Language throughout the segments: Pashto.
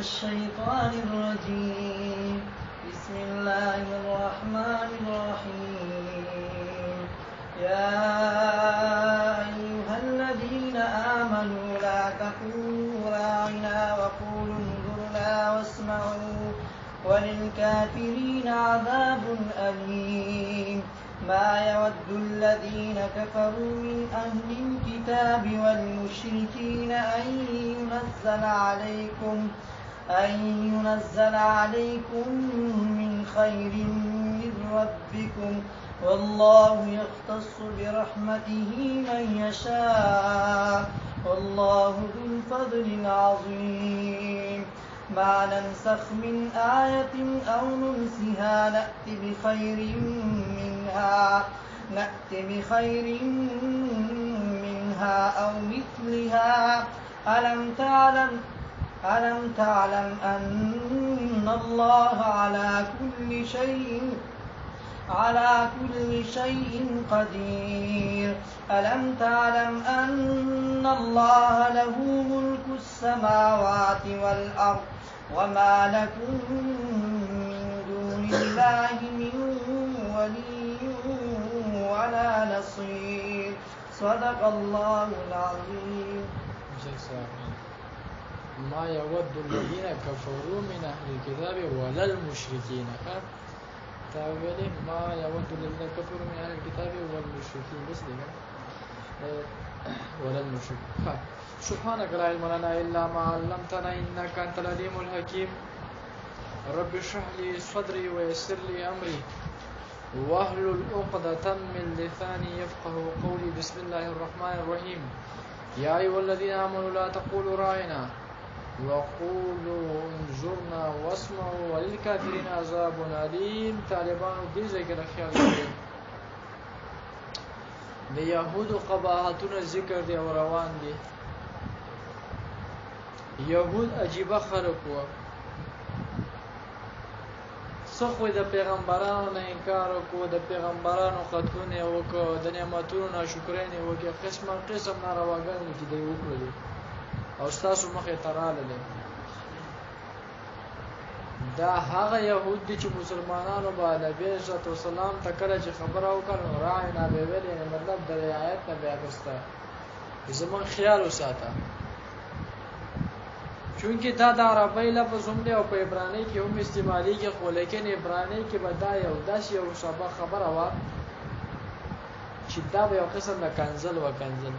الشيطان الرجيم بسم الله الرحمن الرحيم يا أيها الذين آمنوا لا تقولوا راعنا وقولوا انظرنا واسمعوا وللكافرين عذاب أليم ما يود الذين كفروا من أهل الكتاب والمشركين أن ينزل عليكم من خير من ربكم والله يختص برحمته من يشاء والله ذو الفضل العظيم ما ننسخ من آية أو ننسها نأت بخير منها أو مثلها ألم تعلم أن الله على كل شيء قدير ألم تعلم أن الله له ملك السماوات والأرض وما لكم من دون الله من ولي ولا نصير صدق الله العظيم. ما يود الذين كفروا من أهل الكتاب ولا المشركين تاويله ما يود الذين كفروا من أهل الكتاب والمشركين بس لنا ولا المشركين. سبحانك لا علم لنا إلا ما علمتنا إنك أنت العليم الحكيم. رب اشرح لي صدري ويسر لي أمري واحلل عقدة من لساني يفقه قولي. بسم الله الرحمن الرحيم. يا أيها الذين آمنوا لا تقولوا راعنا وقولوا انظرنا واسمعوا وللكافرين عذاب أليم. طالبانو دې ځای کې خیال کوي د یهودو قباحتونه ذکر دی او روان دي. یهود عجیبه خلق وو، څه خو د پیغمبرانو نه انکار وکړو، د پیغمبرانو قتلونه وکړو، د نعمتونو ناشکرینې وکړې، قسم قسم نارواګانې چې دوی وکړلې او ستاسو مخې ته راغلل. دا هغه یهود دي چې مسلمانانو به نبي صلی الله علیه وسلم ته کله چې خبره وکړه نو راعنا به ویل، یعنې مطلب د رعایت نه به اخیسته، زموږ خیال وساته. چونکې دا د عربی لفظ هم دی او په عبرانۍ کې هم استعمالیږي، خو لیکن عبرانۍ کې به دا داسې یو خبره وه چې دا به یو قسم د کنزل و کنزل.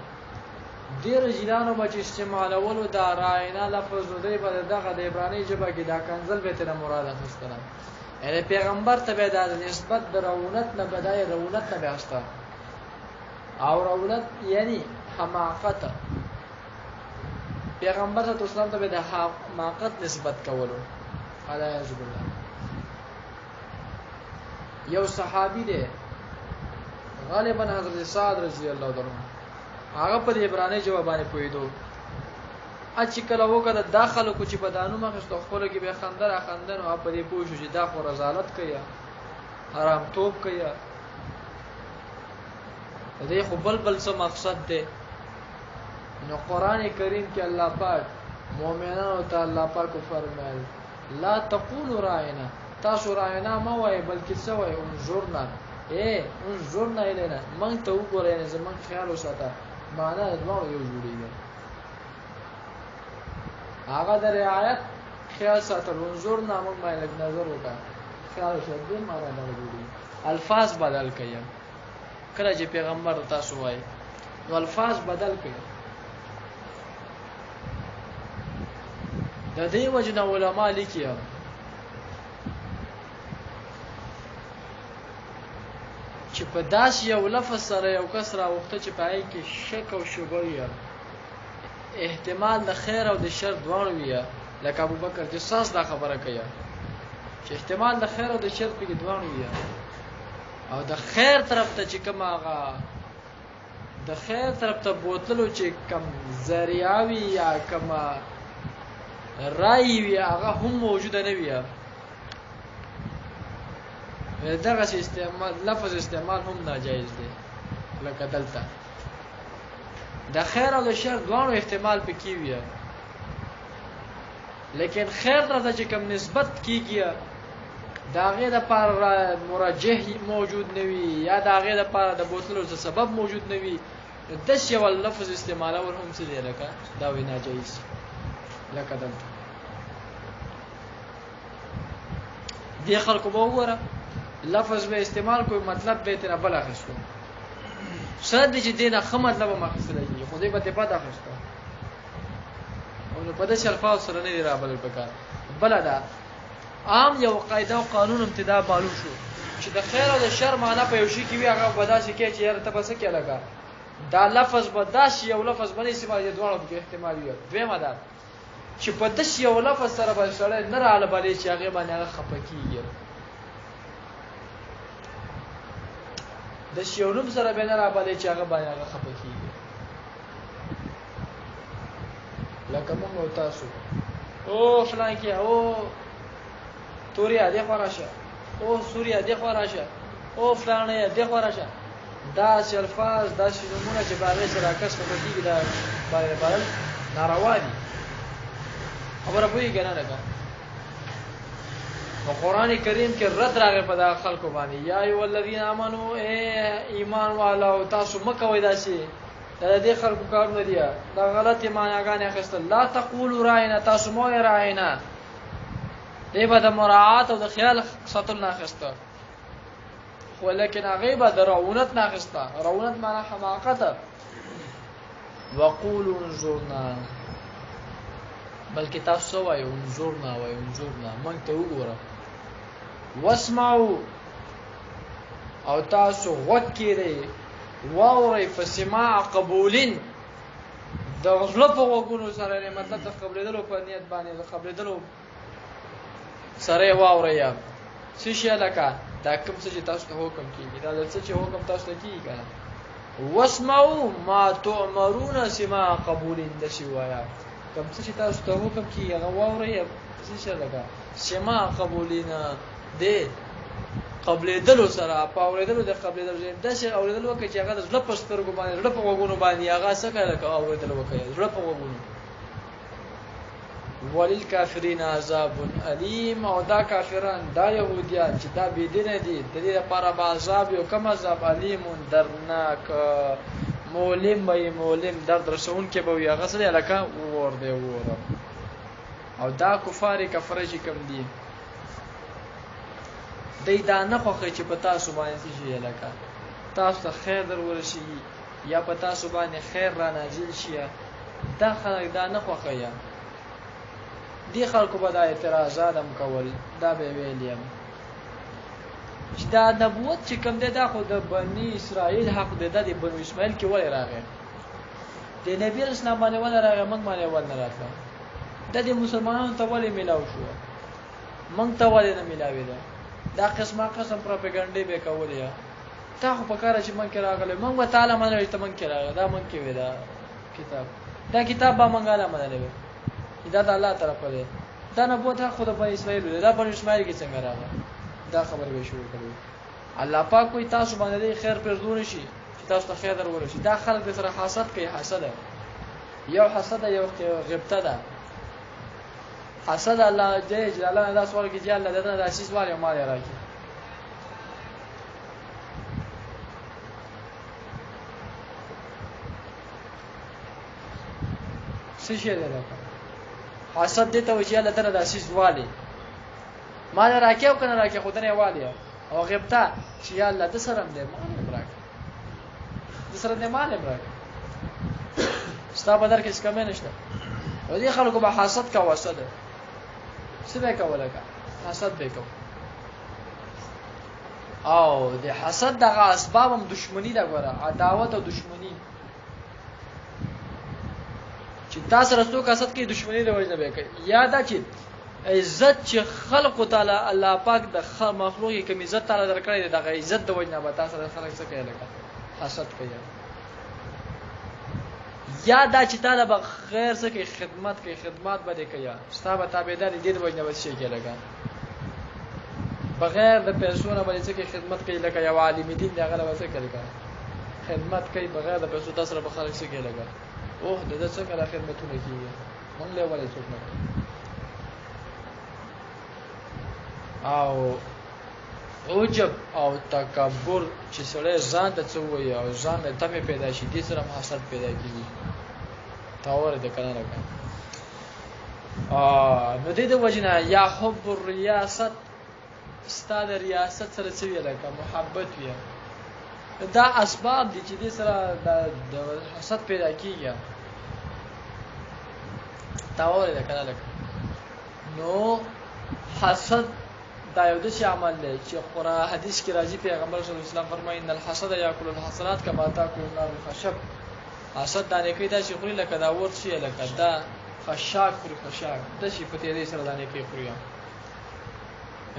ډېر جیلانو به چې استعمالولو دا راعنا لفظ نو دی به دغه د عبرانۍ ژبه کې دا کنزل به ترې مراد اخیستله، یعنې پیغمبر ته به دا د نسبت د رعونت نه به دا رعونت نه به اخیسته، او رعونت یعنی حماقت. پیغمبر صلی الله علیه وسلم ته به د حماقت نسبت کولو. علیه بالله. یو صحابي دی غالبا حضرت سعد رضی الله عنه، هغه په عبرانی جواب باندې پوهیدو. چې کله وکړه دا خلکو چې په دانو مخستو خپل کې به خندر خندن او په دې پوه شو چې دا خو رضالت کوي، حرام توپ کوي، دې خو بل څه مقصد دی. نو قرآن کریم کې الله پاک مؤمنانو ته الله پاک فرمایي لا تقولوا راعنا، تاسو راعنا ما وایي بلکې څه وایي انظرنا، انظرنا الینا، موږ ته وګورئ، یعنې زموږ خیال وساته. معنا د دواړو یو جوړېږي، هغه د رعایت خیال ساتل، انظرنا موږ باندې لږ نظر وکړه، خیال وساته، دې معنا نه جوړېږي. الفاظ بدل کړئ، کله چې پیغمبر تاسو وایي نو الفاظ بدل کړئ. د دې وجه نه علما لیکي چې په داسې یو لفظ سره یو کس راوخته چې په هغې کې شک او شبه وي، احتمال د خیر او د شر دواړه وي، لکه ابوبکر چې ساس دا خبره کوي چې احتمال د خیر او د شر پکې دواړه وي، او د خیر طرف ته چې کوم هغه د خیر طرف ته بوتلو چې کوم ذریعه وي یا کوم رای وي هغه هم موجوده نه وي، دغه استعمال لفظ استعمال هم ناجایز دی. لکه دلته د خیر او د شر دواړو احتمال پکې وي، لیکن خیر ته چې کوم نسبت کیږي دا غیر د پر مرجح موجود نوي یا دا غیر د پر د بوتلو سبب موجود نوي د شی ول لفظ استعمالول هم څه دی لکه دا وی ناجایز لکه دلته دی خلکو به وګوره لفظ به استعمال کوئی مطلب به تر بل اخستو سره دي چې دینه خه مطلب مخصله دي خو دې به ته پد اخستو او په دې الفاظ سره نه دی رابل پکار بلدا عام یو قاعده او قانون ابتدا معلوم شو چې د خیر او د شر معنی په یو شی کې وی هغه بداسي کې چې یاره تاسو کې لګا دا لفظ بداسي یو لفظ باندې استعمال دي دوه په احتمال وي دویمه ده چې په داسي یو لفظ سره به سره نه رااله بلې چې هغه باندې هغه خپکیږي د شیونم سره به نه را بلې چې هغه باندې هغه خپکیږي لکه موږ تاسو او فلان کې او توریا دی خراشه او سوریا دی خراشه او فلانه دی خراشه دا الفاظ دا شنومونه چې باندې سره کس په دې دا باندې ناروا دي خبره پوي کنه لګا او قران کریم کې رد راغی په دا خلکو باندې یا ای ولذین امنو ایمان والو تاسو مکوئ داسي دا دې خلکو کارونه دي دا غلطی معناګانې اخیستل لا تقولوا راینا تاسو مو راینا دې به د مراعات او د خیال ساتل نه اخیسته خو لیکن هغه به د رعونت نه اخیسته رعونت معنی حماقت وقولوا انظرنا بلکې تاسو وایو انظرنا مونږ ته وګوره واسمعوا او تاسو وکړئ واورئ فسماع قبولین د غلط وګونو سره مطلب د قبولېدلو په نیت باندې د قبولېدلو سره واورئ څه شي لکه دا کوم څه چې تاسو ته حکم کیږي دا څه چې حکم تاسو ته کیږي واسمعوا ما تؤمرون سماع قبولین د شی وایا کوم څه چې تاسو ته حکم کیږي هغه واورئ څه شي لکه سماع قبولینا دې قبلېدلو سره پاورېدلو د قبلېدلو د شي اورېدلو کې چې هغه د زړه پسترګو باندې زړه په وګونو باندې هغه څه کوي لکه اورېدلو کوي زړه په وګونو وللکافرین عذاب الیم او دا کافران دا يهوديان چې دا بيدینه دي د دې لپاره به عذاب یو کم عذاب الیم درناک مولم درد رسون کې به یو غسل لکه ور دی ور او دا کفار کفر چې کم دي دای دا نه خوخه چې پتا سو باندې شي لکه تاسو ته خیر در ورشي یا پتا سو باندې خیر را نازل شي دا خلک دا نه خوخه یا دی خلکو به دا اعتراضات هم کول دا به ویلیم چې دا نبوت چې کوم دی دا خو د بنی اسرائیل حق دی د بنی اسماعیل کې ولې راغی د نبی اسلام باندې ولې راغی موږ باندې ولې نه راتله د دې مسلمانانو ته ولې ملاو شو موږ ته ولې نه ملاوي دا قسمه پروپاګاندا به کولې تا خو په کار چې موږ کې راغله موږ به تعالی منل ته موږ کې راغله دا موږ کې ودا کتاب به موږ لا منل دا د الله طرف دی دا نبوت خو د بنی اسرائیل دی دا بنی اسماعیل کې څنګه راغله دا خبره به شروع کړو الله پاک کوئی تاسو باندې خیر پرځون شي چې تاسو ته خیر درول شي دا خلک به سره حسد کوي حسد یو حسد یو غیبته ده حسد الله جل جلاله دا سوال کې چې الله دغه د اساس واره ما راکړي څه شي ده حسد دې ته وجه الله تعالی د اساس والي ما راکې او کنه راکې خدای والي او غیبته چې الله د سره دې ما نه راکې د سره دې ما نه راکې ستا بدر کې څه کمه نشته او دې خلکو به حسد کا وسده څه به کوله کا حسد به کو او د حسد دغه اسباب هم دشمنی دا غره عداوت او دشمنی چې تاسو رسو کا حسد کې دشمنی د وجه به کوي یاد چې عزت چې خلق تعالی الله پاک د مخلوق کې کوم عزت تعالی درکړي دغه عزت د وجه نه به تاسو سره خلک څه کوي لکه حسد کوي یا دا چې تعالی به خیر څه کوي خدمت به کوي ستاسو تابعدار دي د وجه نه وشي کېږي بغیر د پیسو نه باندې څه کوي خدمت کوي لکه یو عالم دین دغه له څه کوي خدمت کوي بغیر د پیسو تاسو سره به خلک څه کوي لکه اوه د څه کله خدمتونه کوي مونږ له ولې څوک نه او عجب او تکبر چې سړی ځان ته څه وایي او ځان ته تمې پیدا شي دې سره حسد پیدا کېږي تاور دې کنه لکه نو دې د وجه نه یا حب الریاست ستا د ریاست سره څه وي لکه محبت وي دا اسباب دي چې دې سره د حسد پیدا کېږي تاور دې کنه لکه نو حسد دا یو داسې عمل دی چې قرآن حدیث کې راځي پیغمبر صلی الله علیه وسلم فرمایي ان الحسد یاکل الحسنات کما تاکل النار الخشب حسد دا نیکي داسې خوري لکه دا ورد شي لکه دا خشاک خوري خشاک داسې په تېرې سره دا نیکي خوري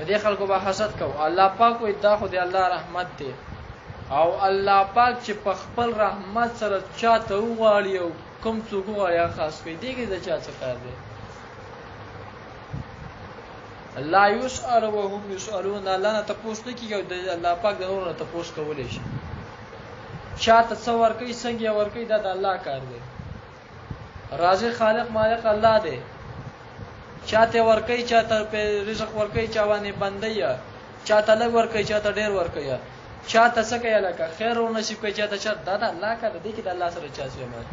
دې خلکو به حسد کوو الله پاک وایي دا خو د الله رحمت دی او الله پاک چې په خپل رحمت سره چاته وغواړي او کوم څوک وغواړي خاص کوي دې کې د چا څه کار دی لا يسأل وهم يسألون الله نه تاسو نه کیږي د الله پاک د نور نه تاسو کولای شي چاته څور کوي څنګه ور کوي دا د الله کار دی رازق خالق مالک الله دی چاته ور کوي چاته په رزق ور کوي چا باندې بندي چاته لږ ور کوي چاته ډیر ور کوي چاته څه کوي لکه خیر او نصیب کوي چاته چا دا د الله کار دی کې د الله سره چا څه مال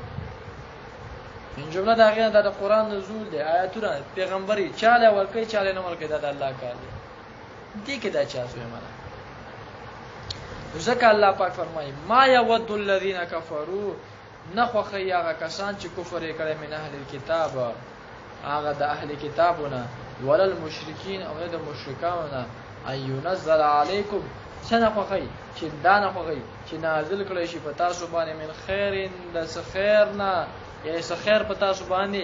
من جمله دا غیر د قرآن نزول دی آیاتونه پیغمبري چاله ور کوي چاله نه ور کوي دا د الله کار دی دې کې دا چا څه مال ځکه الله پاک فرمایي ما يود الذين كفروا نخوخي هغه کسان چې کفر یې کړی من اهل الكتاب هغه د اهل کتابونه ولل مشرکین او د مشرکانو ان ينزل عليكم سنخوخي چې دانه خوخي چې نازل کړی شي په تاسو باندې من خیر د خیرنا یا خیر په تاسو باندې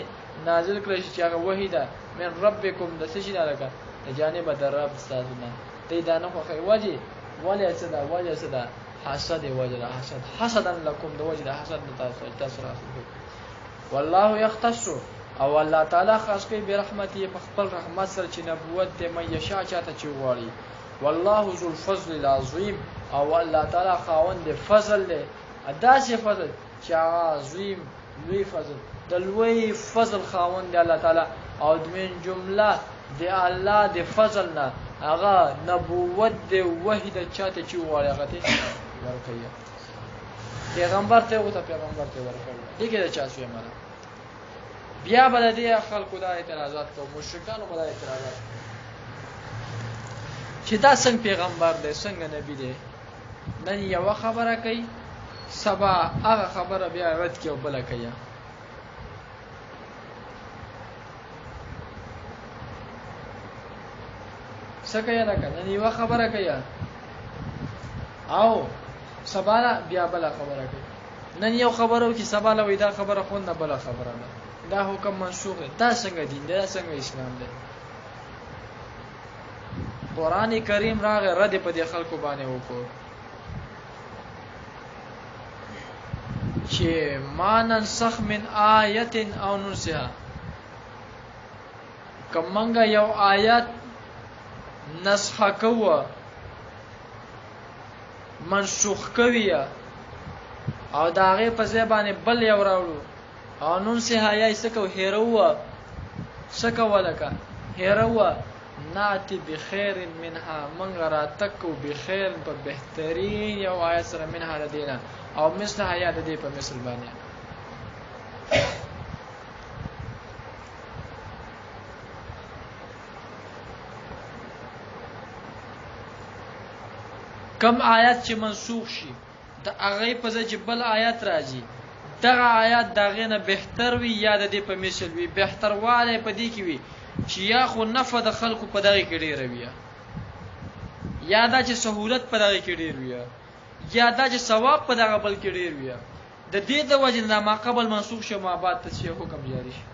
نازل کړی شي چې هغه وحی ده من ربکم د څه شي نه لکه د جانب د رب تاسو نه دې دانه خوخي وجه ولی اسدا وجه اسدا حسد وجه حسد حسدا لكم د وجه حسد تاسو راځي والله يختص او الله تعالی خاص کوي به رحمتي په خپل رحمت سره چې نبوت ته مې یشا چاته چې واري والله ذو الفضل العظیم او الله تعالی خاوند فضل له اداسه فضل چې عظیم لوی فضل د لوی فضل خاوند دی الله تعالی او د من جمله دی الله د فضل نه هغه نبوت دی وحید چاته چې واري هغه ته ورکړي پیغمبر ته او ته پیغمبر ته ورکړي دغه چا څه معنی بیا بل دې خلکو دا اعتراضات کوي مشرکانو بل اعتراضات چې دا څنګه پیغمبر دی څنګه نبی دی نن یو خبره کوي سبا هغه خبره بیا رد کوي بل کوي څنګه یې لکه نن یو خبره کوي او سبا بیا بل خبره کوي نن یو خبره کوي سبا له وې دا خبره خو نه بل خبره ده دا حکم منسوخ دی دا څنګه دین دی دا څنګه اسلام دی قران کریم راغی رد په دې خلکو باندې وکړو چې ما ننسخ من آیت او ننسها کومنګ یو آیت نسخ کوه منسوخ کوي او داغه په ځای باندې بل یو راوړو او نن سه حیا سکو هیروا سکو ولکا هیروا ناتی بخیر منها من غراتکو بخیر په بهترین یو آیت سره منها لدینا او مثل حیا د دې په مثل باندې کم آیات چې منسوخ شي د هغه په ځای چې بل آیات راځي دغه آیات دغه نه بهتر وي یا د دې په مثل وي بهتر واله په دې کې وي چې یا خو نفع د خلکو په دغه کې ډیر وي یا دا چې سہولت په دغه کې ډیر وي یا دا چې ثواب په دغه بل کې ډیر وي د دې د وجه نه ما قبل منسوخ شو ما بعد ته حکم جاری شي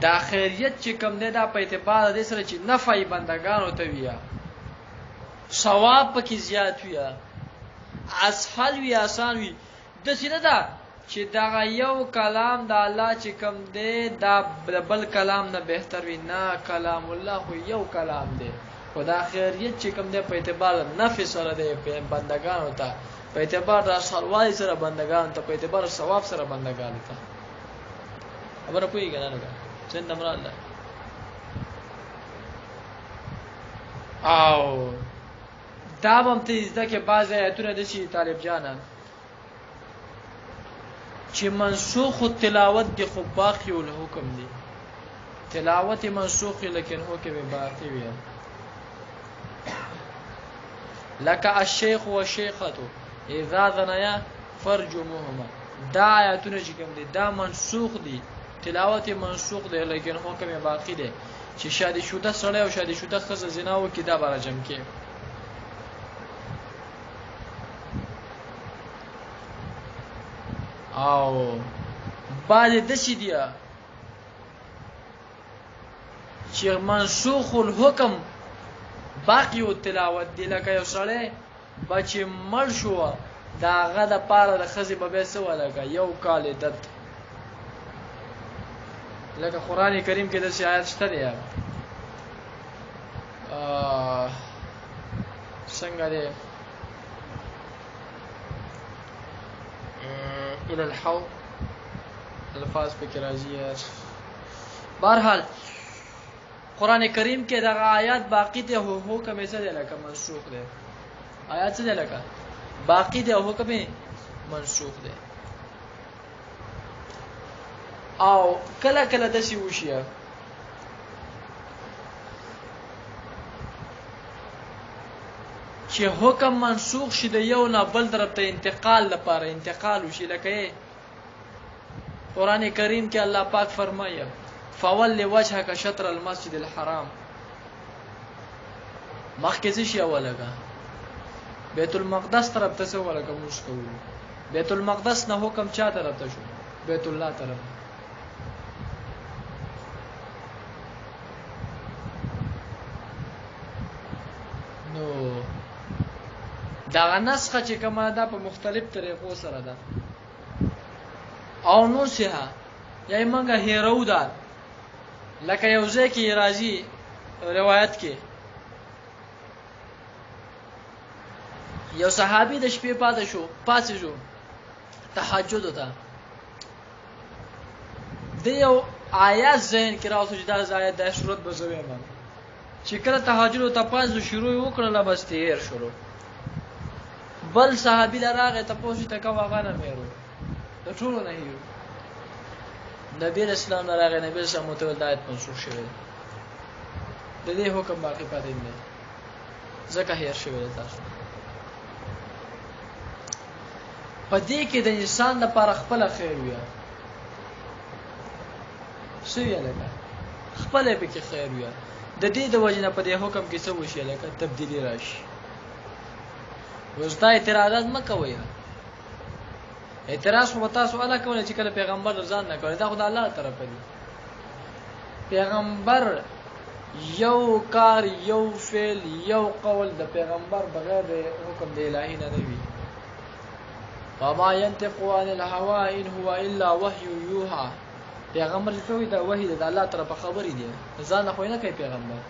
دا خیریت چې کوم نه دا په اعتبار د سره چې نفعي بندگانو ته وي ثواب پکې زیات وي اسهل وي آسان وي د سینه دا چې دا یو کلام د الله چې کوم دی دا بل کلام نه بهتر وي نه کلام الله خو یو کلام دی خدا خیریت چې کوم دی په اعتبار نفع سره دی په بندگانو ته په اعتبار د سروای سره بندگانو ته په اعتبار ثواب سره بندگانو ته خبره پوهیږي کنه لګا څنګه امر الله او دا هم ته زده کې بعض آیاتونه د شي طالب جانا چې منسوخ التلاوت دی خو باقی الحکم دی تلاوت منسوخ لیکن حکم باقی وي لك الشيخ والشيخه اذا ذنيا فرجمهما دا آیاتونه چې کوم دي دا منسوخ دي تلاوت منسوخ دی لیکن حکم باقی دی چې شادي شوده سره او شادي شوده خزه زنا وکي دا برجم کې او بعد د شي دی چې منسوخ الحكم باقی او تلاوت دی لکه یو سره بچ مړ شو دا غدا پاره د خزي به څه ولګه یو کال دد لکه قران کریم کې د آیات شته دی څنګه دی الى الحوض الفاظ په کې راځي بهرحال قران کریم کې دا آیات باقی ته حکم څه دی لکه منسوخ دی آیات څه دی لکه باقی دی حکم منسوخ دی او کله کله د شی وشي چې حکم منسوخ شي د یو نه بل طرف ته انتقال لپاره انتقال وشي لکه قران کریم کې الله پاک فرمایي فول وجهك شطر المسجد الحرام مخکې شي اولګه بیت المقدس طرف ته څه ولګه مشکو بیت المقدس نه حکم چا طرف ته شو بیت الله طرف نو دا نسخه چې کومه ده په مختلف طریقو سره ده او نو سه یا منګه هیرو ده لکه یو ځکه راځي روایت کې یو صحابي د شپې پاتې شو تهجد وته د یو آیات ذهن کې راوځي چې دا آیات د شروط بزوي ما چې کله تهجد ته پاتې شروع وکړل بس تیر شروع بل صحابي لراغه تاسو ته کا واغانه مېرو د ټولو نه یو نبی اسلام لراغه نبی سم متول دایت منسوخ شوی د دې حکم باقی پاتې نه ځکه هیر شوی تاسو پدې کې د انسان لپاره خپل خیر وي سوی لکه خپل به کې خیر وي د دې د وجنه په دې حکم کې څه وشي لکه تبدیلی راشي وستا اعتراضات مکوئ اعتراض خو تاسو الله کوله چې کله پیغمبر ځان نه کړی دا خدای الله طرف دی پیغمبر یو کار یو فعل یو قول د پیغمبر بغیر د حکم د الهی نه وي وما ينطق عن الهوى ان هو الا وحي يوحى پیغمبر ته وي دا وحي د الله طرف خبري دي ځان خو نه کوي پیغمبر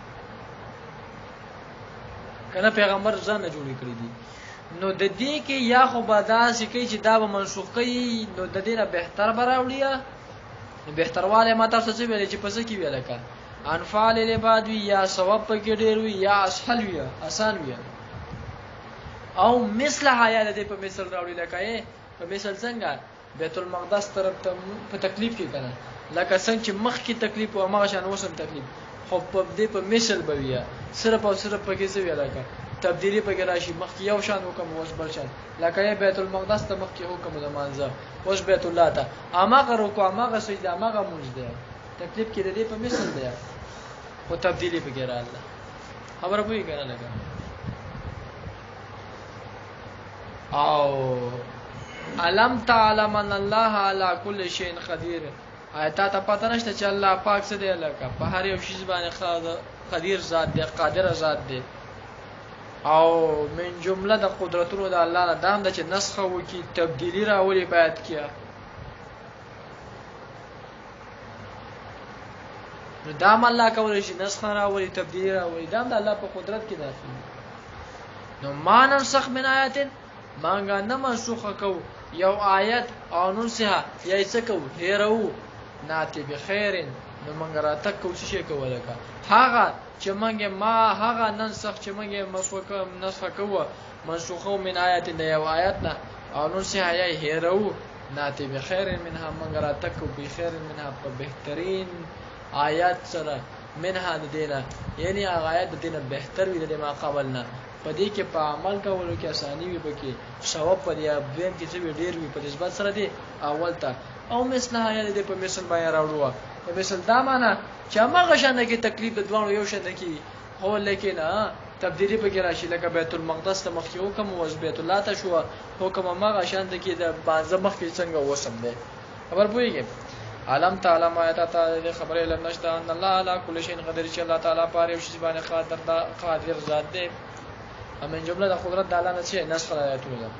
کنه پیغمبر ځان نه جوړی کړی دي نو د دې کې یا خو بادا سکی چې دا به منسوخ کړي نو د دې نه بهتر براوړیا بهترواله ما تاسو څه ویل چې پس کې ویل کا انفال العباد یا ثواب پکې ډیر وي یا اسهل وي آسان وي او مثل حیا د په مثال راوړي لکه په مثال څنګه بیت المقدس طرف ته په تکلیف کې کنه لکه څنګه چې مخ کې تکلیف او هغه شان وسم تکلیف خو په دې په مثال بویا صرف او صرف پکې څه ویل کا تبدیلی پکې راشي مخ کې یو شان حکم اوس بل شان لکه بیت المقدس ته مخ کې حکم د مانځه اوس بیت الله ته اماغه رکوع اماغه سجده اماغه مجده تکلیف کې د دې په مثال دی او تبدیلی پکې رااله خبره پوي کنه لګا او علم تعلم ان الله على كل شيء قدير آیات ته پته نشته چې الله پاک څه دی لکه په هر یو شی باندې قدیر ذات دی قادر ذات دی او من جمله د قدرتونو د الله نه دام د چې نسخه وکي تبدیلی راولي باید کیا نو دام الله کولای شي نسخه راولي تبدیلی راولي دام د الله په قدرت کې داخلي نو ما نسخ من آیات مانګه نه منسوخه کو یو آیت او ننسها یا څه کو هیرو ناتی بخیر نو موږ راته کوشش کوله کا هغه چې موږ ما هغه ننسخ چې موږ نسخه کوو منسوخه من آیات د یو آیات نه او نو سه آیه هیرو ناتی بخیر منها موږ راته کو بخیر منها په بهترین آیات سره منها د دینه یعنی هغه آیات د دینه بهتر وي د ما قبلنا په دې کې په عمل کولو کې اساني وي پکې ثواب پر یا دویم کې چې ډیر وي په نسبت سره دی اول ته او مثله یعنی د په مثل باندې راوړو په مثل دا معنا چې هغه شانه کې تکلیف د دوه یو شانه کې هو لیکن تبدیلی پکې راشي لکه بیت المقدس ته مخکې حکم او بیت الله ته شو حکم هغه شانه کې د بازه مخکې څنګه وسم دی خبر پوهیږئ علم تعالی ما ته خبره علم نشته ان الله علی کل شیء قدیر چې الله تعالی پاره او شی باندې قادر ذات دی امن جمله د قدرت د الله نه څه نسخ آیاتونه ده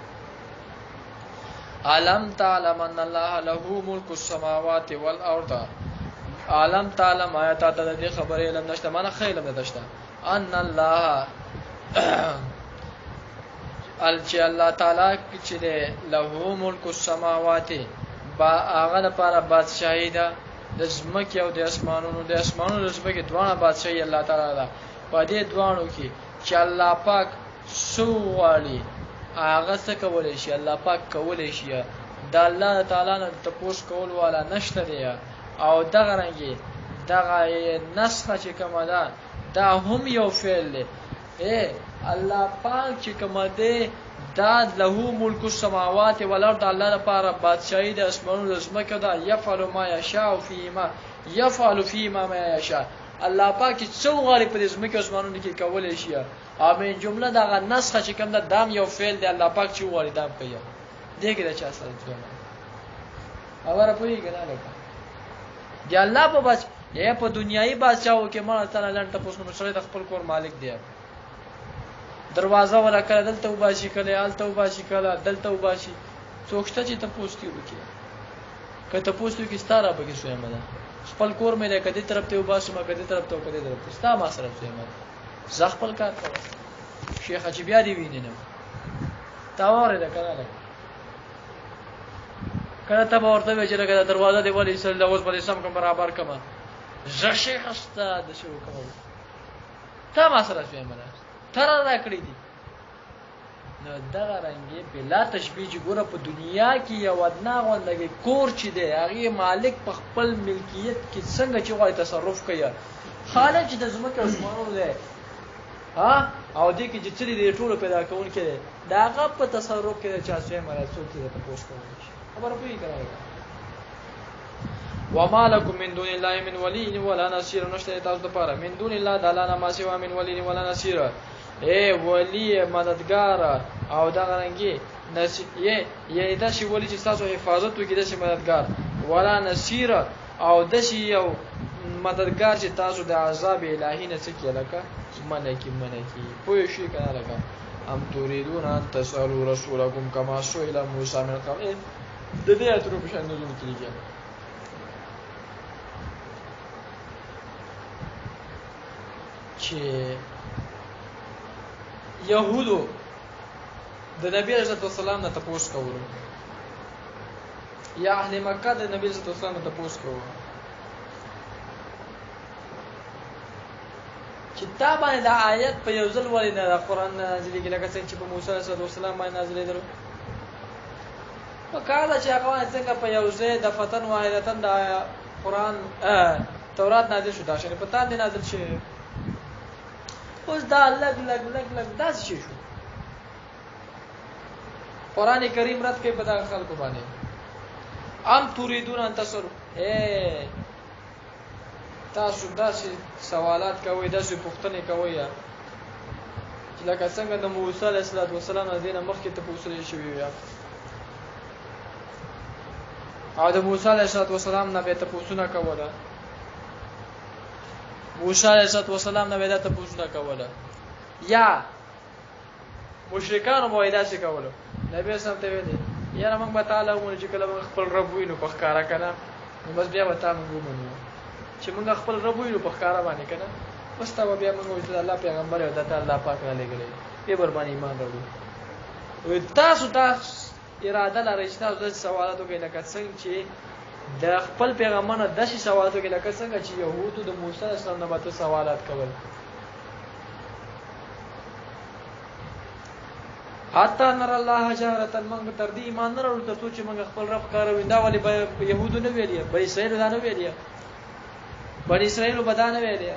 علم تعلم ان الله له ملک السماوات والارض علم تعلم ما ته د خبره علم نشته معنا خیر علم نشته ان الله چې الله تعالی چې له ملک السماوات با هغه لپاره بادشاہي ده د زمکه او د اسمانونو د زمکه دوه بادشاہي الله تعالی ده په دې دوانو کې چې الله پاک سوالي هغه څه کولای شي الله پاک کولای شي د الله تعالی نه تپوس کول والا نشته دی او دغه رنګي دغه نسخه چې کومه ده دا هم یو فعل دی الله پاک چې کومه ده دا له ملک السماوات والارض الله لپاره بادشاہي د اسمانونو د زمکه ده يفعل ما يشاء فيما ما يشاء الله پاک څو غالي په زمکه اسمانونو کې کولای شي امين جمله دا نسخه چې کوم ده دام یو فعل دی الله پاک چې غالي دام کوي دغه د چا سره ځو اوره پوي کنه لکه دی الله په بچ یا په دنیایي بادشاہو کې مړه تعالی لن ته پوښتنه مشره د خپل کور مالک دی دروازه ولا کړه دلته وباشي کله آلته وباشي کله دلته وباشي څوکشته چې ته پوښتنه وکړي که ته پوښتنه کې ستاره به کې شوې مده خپل کور مې له کدي طرف ته وباسم کدي طرف ته کدي طرف ته ستا ما سره شوې مده ز خپل کار کوه شیخ چې بیا دی ویني نه تا وره ده کړه کله ته ورته وی چې لکه دروازه دی ولې صلی الله علیه وسلم کوم برابر کما ز شیخ استاد شو کوم تا ما سره شوې مده تر راکړی دي نو دا رنګي بلا تشبیه چې ګوره په دنیا کې یو ادنا غوندګي کور چې دی هغه مالک په خپل ملکیت کې څنګه چې غوړي تصرف کوي خالق چې د زمکه اسمانونو دی ها او دې کې چې څه دي ټول پیدا کون کې دا هغه په تصرف کې چا څه مراد څوک دې ته پوښتنه کوي خبر پوي کوي وما لكم من دون الله من ولي ولا نصير نشته تاسو لپاره من دون الله تعالی ما سوا من ولي ولا نصير ولی مددگار او دا غرنګي یعنی دا شی ولی چې تاسو حفاظت وکړي د شي مددگار ولا نصير او د شي یو مددگار چې تاسو د عذاب الهي نه څخه لکه منکی پوه شي کنه لکه ام تريدون ان تسالوا رسولكم كما سئل موسى من قبل د دې اترو په شان نزول کیږي چې يهودو د نبی رسول الله سلام نه تاسو کولو یا اهل مکه د نبی رسول الله نه تاسو کولو چې دا باندې د آیت په یو ځل ولې نه د قران نازلې کې لکه څنګه چې په موسی رسول الله سلام باندې نازلې درو وکاله چې هغه څنګه په یو ځای د فتن واحدتن د قران تورات نازل شو دا شنه پتا نه نازل شي اوس دا لګ دا څه شو قران کریم رات کې پتا خلکو باندې ام تريدون ان تصرف تاسو داسې سوالات کوي داسې پوښتنې کوي چې لکه څنګه د موسی علیه السلام دینه مخکې ته پوښتنه شوې وي او د موسی علیه السلام نه به ته پوښتنه کوله موسی علیه السلام نه به ته پوښتنه کوله یا مشرکان مو ایدا شي کولو نبی صلی الله علیه وسلم یاره موږ به تعالی مونږ چې کله خپل رب وینو په ښکارا کنه نو بس بیا به تا موږ ومنو چې موږ خپل رب وینو په ښکارا باندې کنه بس تا بیا موږ د الله پیغمبر او د الله پاک را لګلې به بر باندې ایمان راوړو تاسو اراده لرئ چې تاسو د سوالاتو کې لکه څنګه چې د خپل پیغمبر نه داسې سوالات وکړي لکه څنګه چې يهودو د موسی علیه السلام نه به سوالات کول. حتی نر الله جهرة موږ تر دې ایمان نه راوړو ترڅو چې موږ خپل رب کاروو. دا ولې به يهودو نه ویلي، بني اسرائیل دا نه ویلي، بني اسرائیل به دا نه ویلي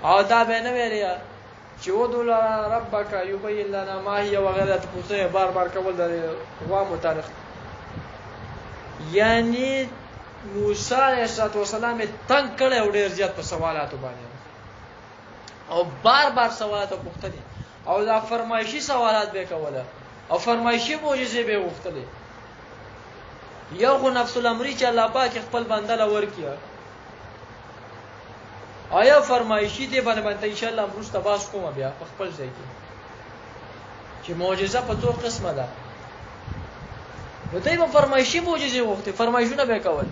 او دا به نه ویلي چې ودعو لنا ربک یبین لنا ما هي وغیره. تاسو بار بار کول د غوا متعلق، یعنی موسی علیه السلام تنگ کړي او ډیر زیات په سوالاتو باندې او بار بار سوالات پوښتني او دا فرمایشي سوالات به کوله او فرمایشي معجزې به وختلې. یو خو نفس الامر چې الله پاک خپل بنده لور کیا آیا فرمایشي دی باندې ان شاء الله امروز تباس کوم بیا په خپل ځای کې چې معجزه په څو قسمه ده. نو دایمه فرمایشي معجزې وخت فرمایشونه به کول.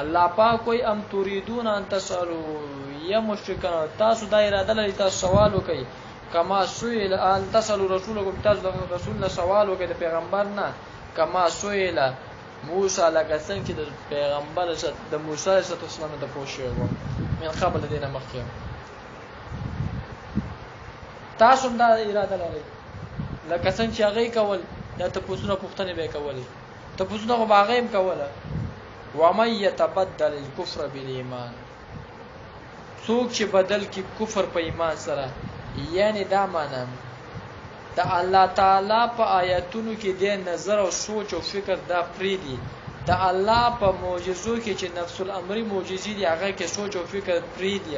الله پاک کوئی ام تريدون ان تسالوا یا مشرکان تاسو دا اراده لرئ تاسو سوال وکئ کما سئل ان تسالوا رسولکم تاسو د رسول نه سوال وکئ د پیغمبر نه کما سئل موسی لکه څنګه چې د پیغمبر د موسی علیه السلام د پوښتنه وو من قبل دینه مخکې تاسو دا اراده لرئ لکه څنګه چې هغه کول دا تاسو پوښتنه به کولې تاسو نو باغې هم کوله. ومن يتبدل الكفر بالایمان څوک چې بدل کی کفر په ایمان سره یعنی دا معنی د الله تعالی په آیاتونو کې د نظر او سوچ او فکر دا پری دي د الله په معجزو کې چې نفس الامر معجزې دي هغه کې سوچ او فکر پری دي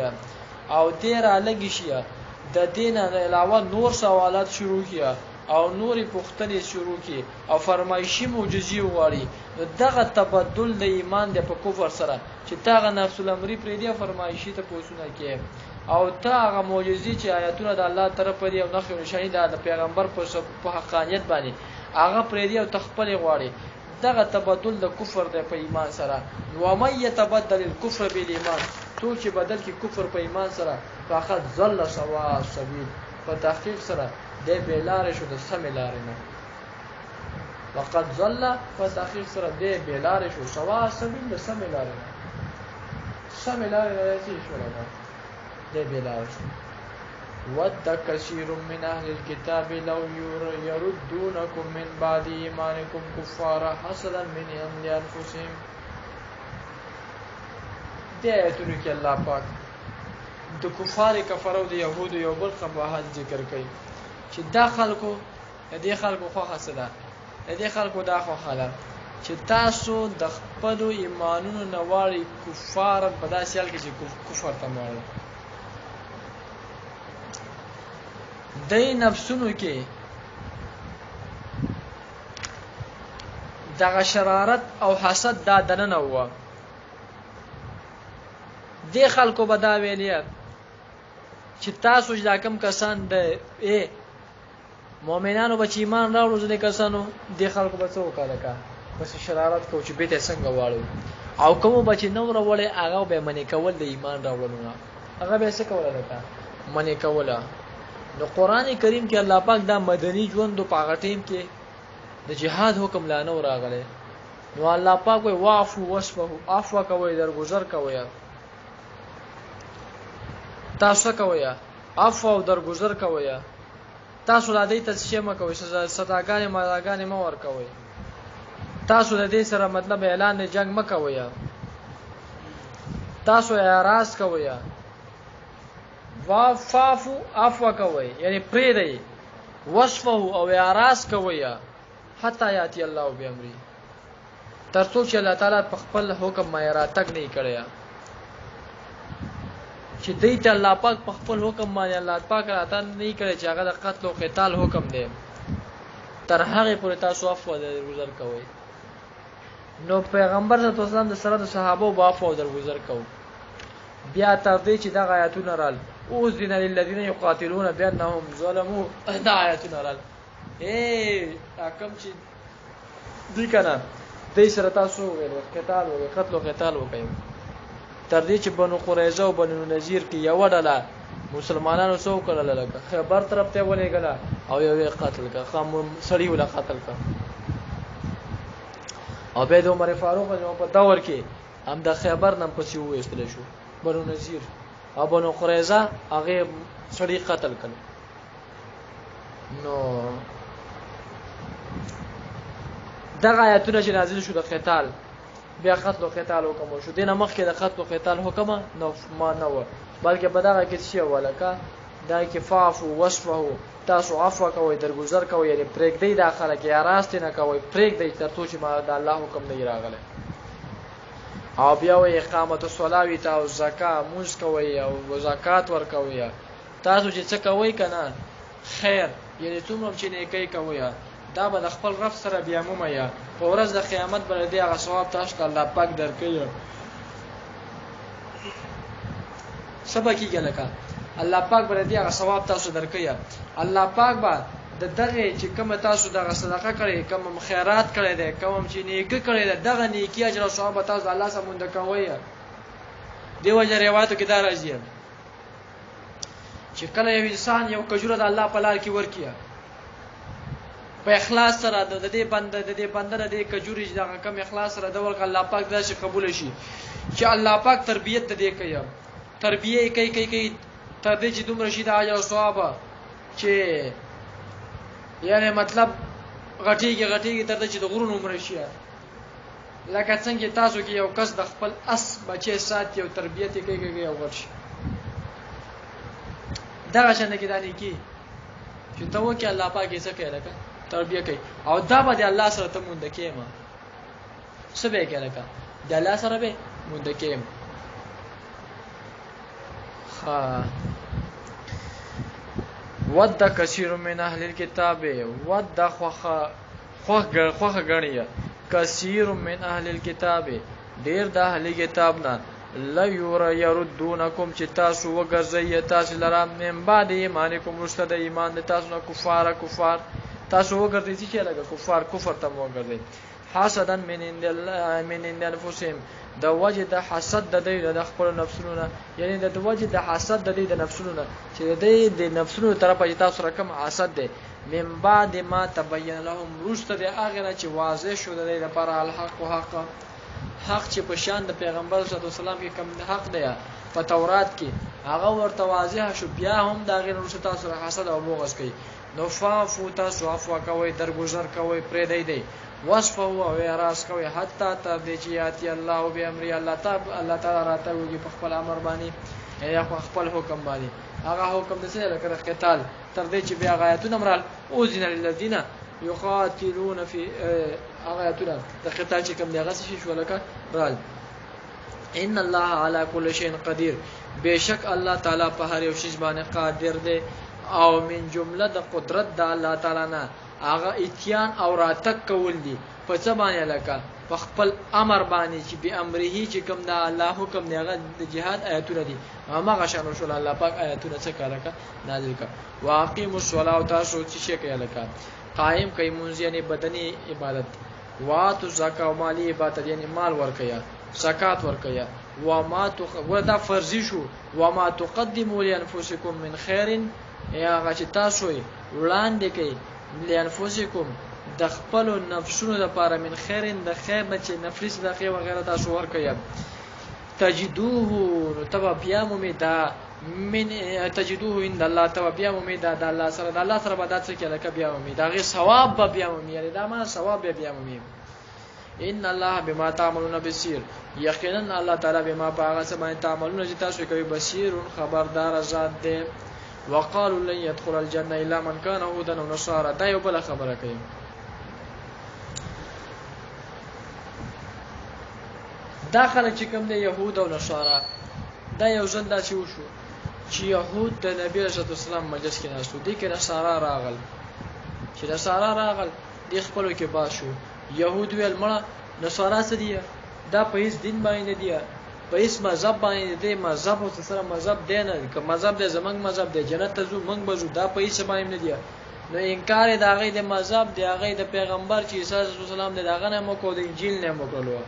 او ډیر الګی شي د دین علاوه نور سوالات شروع کیا او نورې پوښتنې شروع کی او فرمایشي معجزې وغواړي. نو دغه تبدل د ایمان د په کفر سره چې تاغه نفس الامر پری دي فرمایشي ته پوښتنه کوي او تاغه معجزې چې آیاتونه د الله طرف دی او نښې نشانی د پیغمبر په حقانیت باندې هغه پری دي او تخپل غواړي. دغه تبدل د کفر د په ایمان سره. و من يتبدل الكفر بالایمان تو چې بدل کی کفر په ایمان سره فقط ضل سواء السبيل په تحقیق سره د بیلار شو د سم لارې نه. وقد ضل په تحقیق سره د بیلار شو سواء السبيل د سم لارې نه. سم لارې راځي شو نه د بیلار شو. ود كثير من اهل الكتاب لو يردونكم من بعد ايمانكم كفارا حسدا من عند انفسهم. دې ایتونو کې الله پاک د کفار کفرو د يهودو یو بل قباحت ذکر کوي چې دا خلکو دې خلکو خو حسدا دې خلکو دا خو حاله چې تاسو د خپل ایمانونو نواري کفار په داسې حال کې چې کفر ته مړ دای نفسونو کې دغه شرارت او حسد دا دننه و. دې خلکو به دا ویلي چې تاسو چې کم کسان د مؤمنانو به چې ایمان راوړو ځینې کسانو دې خلکو به څه وکړه بس شرارت کو چې به ته څنګه واړو او کوم به چې نو راوړې هغه به منې کول د ایمان راوړلو نه هغه به څه کوله لکه منې کوله. نو قران کریم کې الله پاک دا مدني ژوند په هغه ټیم کې د جهاد حکم لا نه راغلی. نو الله پاک وی واعفو وصفحو عفو کوي درگذر کوي تاسو کوي عفو او درگذر کوي تاسو د دې تشیه مکوئ صداګانې مالاګانې مو ور کوي تاسو د دې سره مطلب اعلان جنگ مکوئ تاسو اعراض کوئ وافو عفو کوي یعنی پری دی وصفه او اعراض کوي حتی یاتی الله بامر ترڅو چې الله تعالی په خپل حکم ما تک نه کړی چې دیت الله پاک په خپل حکم باندې الله پاک راته نه کړی چې هغه د قتل او قتال حکم دی تر هغه پورې تاسو عفو درگذر کوي. نو پیغمبر صلی الله علیه وسلم د سره د صحابه او عفو درگذر کوي. بیا تر دې چې د آیاتونه رال اوذن للذین یقاتلون بانهم ظلموا دا آیاتونه رال حکم چې دې کنه دې سره تاسو ویل قتال او قتل او قتال وکړي تر دې چې بنو قریظه او بنو نذیر کې یو ډله مسلمانانو سو کړل لکه خیبر طرف ته ولېګل او یو قتل کا خام سړی ولا قتل کا. او به د عمر فاروق په دور کې هم د خیبر نن پسې وېستل شو بنو نذیر او بنو قریظه هغه سړي قتل کړ نو دغه آیاتونه چې نازل شو د قتال بیا قتل او قتال حکم شو دینه مخکې د قتل او قتال حکم نو ما نه و بلکې بداغه کې څه ولکه دا کې فعفو وصفه تاسو عفو کوئ درگذر کوئ یعنی پریک دی داخله کې راست نه کوئ پریک دی ترڅو چې ما د الله حکم نه راغله او بیا و اقامت الصلاه و تاسو زکات موږ کوئ او زکات ور کوئ تاسو چې څه کوئ کنه خیر یعنی څومره چې نه کوي کوئ دا به خپل رب سره بیا مومیا په ورځ د قیامت باندې دی هغه ثواب تاسو ته الله پاک درکړي سبا کیږي لکه الله پاک باندې دی هغه ثواب تاسو درکړي الله پاک به د دغه چې کوم تاسو دغه صدقه کړی کوم خیرات کړی دی کوم چې نیکی کړی دی دغه نیکی اجر او ثواب تاسو الله سره مونږ کوي دی وجه روایتو کې دا راځي چې کله یو انسان یو کجوره د الله په لار کې ورکیه په اخلاص سره د دې بنده د کجوري دغه کم اخلاص سره د ورک الله پاک دا شي قبول شي چې الله پاک تربيت د دې کوي تربيته کوي تر دې چې دومره شي د اجر او ثواب چې یعنی مطلب غټيږي تر دې چې د غرونو عمر شي لکه څنګه تاسو کې یو کس د خپل اس بچي سات یو تربيته کوي او ورشي دا څنګه کې دانی کی چې ته وکي الله پاک یې څه کوي لکه تربیه کوي او دا به د الله سره ته مونږ کېما سبه کې لکه د الله سره به مونږ کېم ود کثیر من اهل الكتاب ود خوخ غنیه کثیر من اهل الكتاب ډیر د اهل کتاب نه لا يردونکم چې تاسو وګرځي تاسو لرا من بعد ایمانکم رسد ایمان تاسو نه کفار تاسو وګرځي چې لګه کفر ته وګرځي حسدن من انفسهم د وجه د حسد د دې د خپل نفسونو یعنی د وجه د حسد د دې د نفسونو چې د نفسونو طرفه تاسو رقم حسد ده من بعد ما تبين لهم رسد اغه چې واضح شو د دې لپاره الحق او حق چې په شان د پیغمبر صلی الله علیه وسلم کې کوم حق دی په تورات کې هغه ورته واضح شو بیا هم دا غیر رسول تاسو سره حسد او بغض کوي نو فافو تاسو عفو کوي درگذر کوي پرې دی وصف او اراس کوي حتی تر دې چې یاتي الله او به امر الله تعالی راته وږي په خپل امر باندې یا په خپل حکم باندې هغه حکم د څه لکه قتال تر دې چې بیا غایتونه مرال اوذن للذین یقاتلون فی آیاتنا د قتال چې کوم دی هغه شي شو لکه رال ان الله علی کل شیء قدیر بشک الله تعالی په هر یو شی باندې قادر دی او من جمله د قدرت د الله تعالی نه هغه اتیان او راتک کول دي په څه باندې لکه په خپل امر باندې چې به امره چې کوم د الله حکم دی هغه د جهاد آیاتونه دي هغه شان رسول الله پاک آیاتونه څه کړه نازل کړه واقیم الصلاه تاسو چې شي کوي لکه قائم کوي مونږ یعنی بدني عبادت واتو زکات او مالی عبادت یعنی مال ورکیا زکات ورکیا و ما تو ودا فرضی شو و ما تقدموا لانفسکم من خیر یا غچ تاسو وړاندې کوي لانفسکم د خپل نفسونو لپاره من خیر د خیر چې نفس د خیر وغیرہ تاسو ورکیا تجدوه تبع بیا مومیدا من تجدوه عند الله تو بیا مومیدا د الله سره د الله سره بدات کې لکه بیا مومیدا غي ثواب به بیا مومي دا ما ثواب به بیا مومي ان الله بما تعملون بصير یقینا الله تعالی بما باغ سمای تعملون چې تاسو کوي بصیر خبردار ذات دی وقالوا لن يدخل الجنه الا من كان هودا ونصارى دا یو بل خبره کوي داخله چې کوم دی يهود او نصارا دا یو ځل دا چې وشو چې يهود د نبی رسول الله مجلس کې ناستو دي کې نصارا راغل چې نصارا راغل د خپلو کې باشو يهود ویل مړه نصارا څه دي دا په هیڅ دین باندې دي په هیڅ مذهب باندې دي مذهب او سره مذهب دی نه که مذهب د زمنګ مذهب دی جنت ته زو منګ بزو دا په هیڅ باندې نه دي نو انکار د هغه د مذهب دی هغه د پیغمبر چې عیسی رسول الله د هغه نه مو کو د انجیل نه مو کولو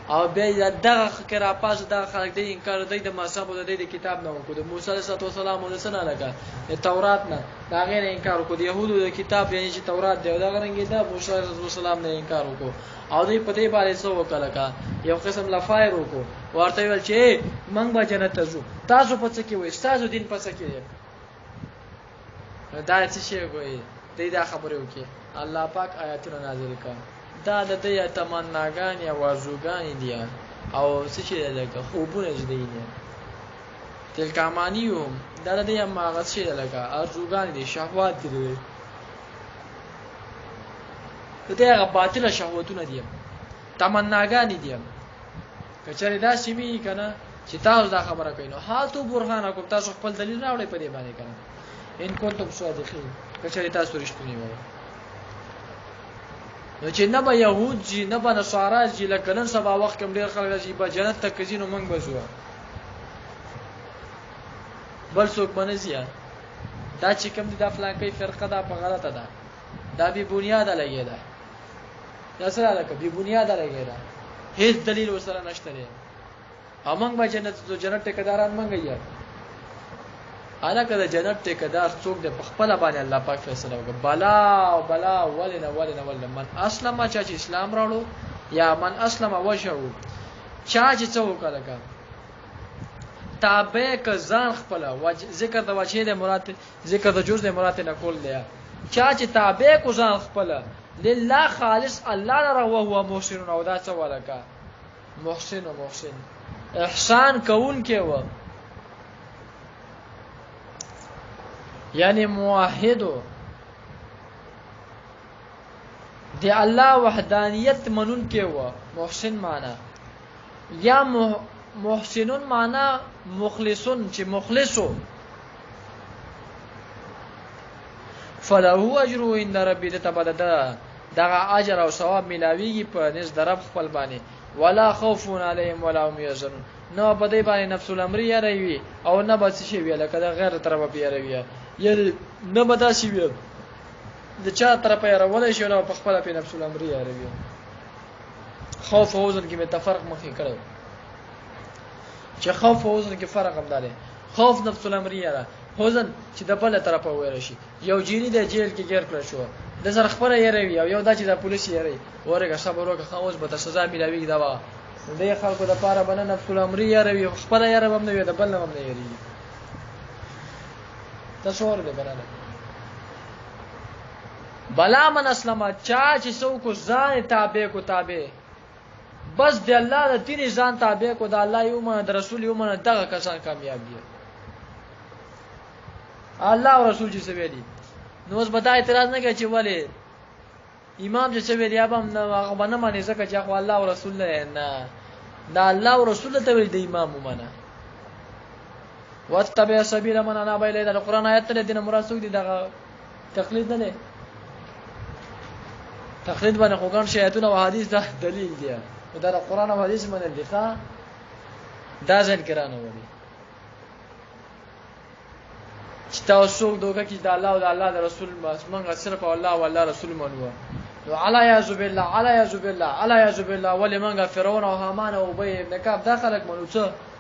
او بیا دغه کرا پاس دغه خلک د انکار د مذهب او د کتاب نه وکړو د موسی علیه السلام او د سنا لګا د تورات نه دا غیر انکار وکړو د يهودو د کتاب یعنی چې تورات دی دا غرنګي دا موسی علیه السلام نه انکار وکړو او دوی په دې باندې څه وکړه کا یو قسم لفایر وکړو ورته ویل چې موږ به جنت ته ځو تاسو په څه کې وای تاسو دین په څه کې دا څه شی کوي دې دا خبره وکړي الله پاک آیاتونه نازل کړه دا د دې تمناګان یا وازوګان دي او څه چې لکه خوبونه دي تلک امانیهم دا د دې ماغه څه لکه ارزوګان دي شهوات دي دې هغه باطله شهوتونه دي تمناګان دي کچره دا سیمه کنه چې تاسو دا خبره کوي نو هاتو برهانکم تاسو خپل دلیل راوړئ په دې باندې کنه ان کنتم صادقین کچره تاسو رښتونی وایي نو چې نه به يهود جي نه به نصارا جي لکه نن سبا وخت کوم ډیر خلک چې به جنت ته کزینو منګ بزو بل څوک باندې زیه دا چې کوم دي د فلانکې فرقه دا په غلطه ده دا به بنیاد لګي ده دا سره لکه به بنیاد لګي ده هیڅ دلیل وسره نشته دی امنګ به جنت ټیکداران منګي الکه د جنت ټیکدار څوک د خپل باندې الله پاک فیصله وکړه بلا ولنا من اسلم چې اسلام راړو یا من اسلم وجهه چا چې څوک لګا تابع ک ځان خپل ذکر د وجه د مراد ذکر د جز د مراد نه کول دی چا چې تابع کو ځان خپل لله خالص الله نه هو هو محسن او دا څه ولکا محسن احسان کوون کې و یعنی موحدو دی الله وحدانیت منون کې و محسن معنا یا محسنون معنا مخلصون چې مخلصو فله اجر عند ربی تبددا دغه اجر او ثواب ملاویږي په نس درب خپل باندې ولا خوف علیهم ولا هم یحزنون نو په دې باندې نفس الامر یې روي او نه به څه ویل کده غیر طرف به روي یعنی نه بدا شي وي د چا طرفه راولې شو نو په خپل په نفس الامر یې روي خوف او حزن کې متفرق مخې کړو چې خوف او حزن کې فرق هم دی خوف نفس الامر یې را حزن چې د بل طرفه وره شي یو جیری د جیل کې ګیر کړ شو د زر خبره یې روي او یو دا چې د پولیس یې روي ورګه صبر وکړه خاوس به سزا ملوي دا وا د خلکو د پاره بنه نفس الامر یې روي خپل یې روي نه وي د بل نه هم نه یې تصور دې بناله بلا من اسلم چا چې څوک ځان تابع کو تابع بس د الله د دین ځان تابع کو د الله یو من د رسول یو من دغه کسان کامیاب دي الله او رسول چې ویلي نو اوس بدا اعتراض نه کوي چې ولی امام چې ویلي ابم نه هغه باندې معنی ځکه چې خو الله او رسول نه دا الله او رسول ته ویل د امام ومنه واتبع سبیل من اناب الیه د قران آیت ته دین مراد څوک دي دغه تقلید نه تقلید باندې قران شایتونه او حدیث دا دلیل دی دا قران او حدیث باندې لخوا دا ځین کرانه وړي چې تاسو دوګه کې د الله او د الله د رسول موږ صرف الله او الله رسول منو نو علی یعذ بالله ولی موږ فرعون او حامان او ابی ابن کعب دا خلک منو څه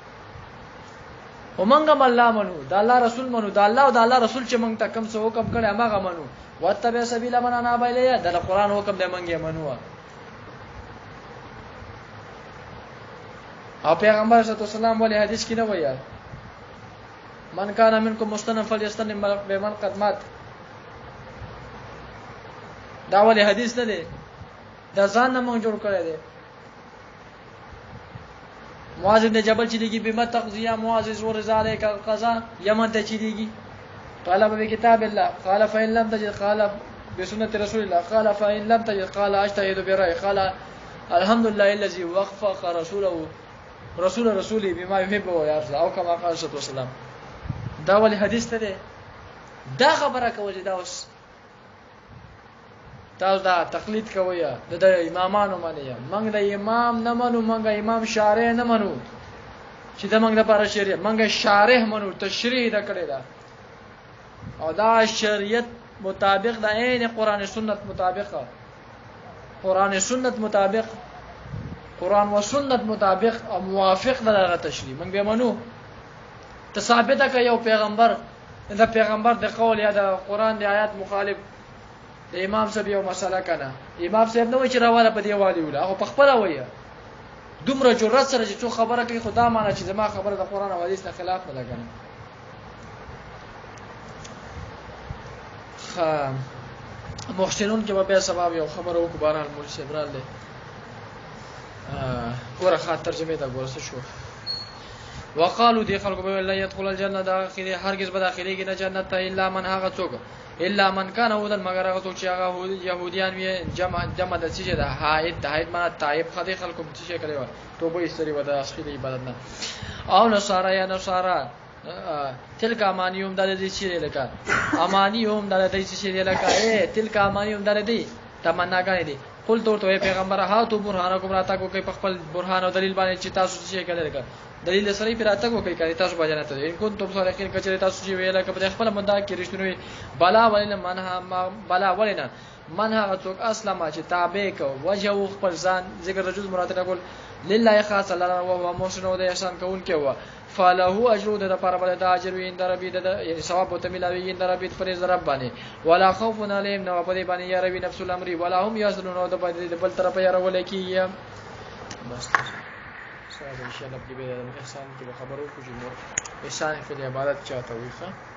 ومنګم الله منو د الله رسول منو د الله او د الله رسول چې موږ ته کوم څه حکم کړي هغه منو واتبع سبیل من اناب الیه د قران حکم دی موږ یې منو او پیغمبر صلی الله علیه وسلم ولې حدیث کې نه وایي من کان منکم مستنن فلیستنم بمن قد مات دا ولې حدیث نه دی دا ځان نه مونږ جوړ کړی دی معاذ بن جبل چې دیږي بما تقضیه معاذ زور زاله کا قضا یمن ته چې دیږي قال بكتاب الله قال فإن لم تجد قال بسنة رسول الله قال فإن لم تجد قال اجتهد برأي قال الحمد لله الذي وفق رسوله بما يحب ويرضى او كما قال صلى الله عليه وسلم دا ولې حدیث ته ده دا خبره کوي دا اوس تاسو دا تقلید کوي د امامانو باندې موږ د امام نه منو موږ امام شارع نه منو چې دا موږ د لپاره شریعت موږ شارع منو تشریح دا کړی دا او دا شریعت مطابق د عین قران سنت مطابق قران او سنت مطابق او موافق دغه تشریح موږ به منو ته ثابته کوي یو پیغمبر د پیغمبر د قول یا د قران د آیات مخالف د امام صاحب یو مسله کنه امام صاحب نو چې راواله په دی والی ولا او په خپل وایي دومره جرأت سره چې څو خبره کوي خدا معنی چې زما خبره د قران او حدیث نه خلاف نه لګنه محسنون کې به سبب یو خبره وکړه بهرحال مولوی صاحب رااله ګوره خاطر ترجمه دا ګوره څه شو وقالو دی خلکو به لا يدخل الجنه داخلي هرگز به داخلي کې نه جنت ته الا من هغه څوک الا من كان هودن مگر هغه څوک چې هغه يهوديان وي جمع د څه ده حائد معنا طائب خدي خلکو څه کوي توبه یې سری ودا اصلي عبادت نه او نصارا یا نصارا تلک امانیوم د دې چې لکه امانیوم د دې چې لکه تلک امانیوم د دې تمناګانې دي قل تو پیغمبر هاتو برهانکم راته کو کوي په خپل برهان او دلیل باندې چې تاسو څه کوي دلیل سره یې راته کو کوي تاسو باندې ته ان کو تم سره کې کچره تاسو چې ویل کبه خپل مندا کې رښتونی بلا ولنه منها بلا ولنه منها څوک اسلام چې تابع کو وجه خپل ځان ذکر رجل مراد کول لله خاص الله او موسن او د احسان کول کې و فله اجر د لپاره بل د اجر وین دربی د یعنی ثواب او تملاوی د دربی پر رب باندې ولا خوف علیهم نو په دې باندې یا ربی نفس الامر ولا هم یحزنون او د بل طرف یا رول کی بس صاحب ان شاء الله په دې احسان کې خبرو کوجو احسان په عبادت چاته وي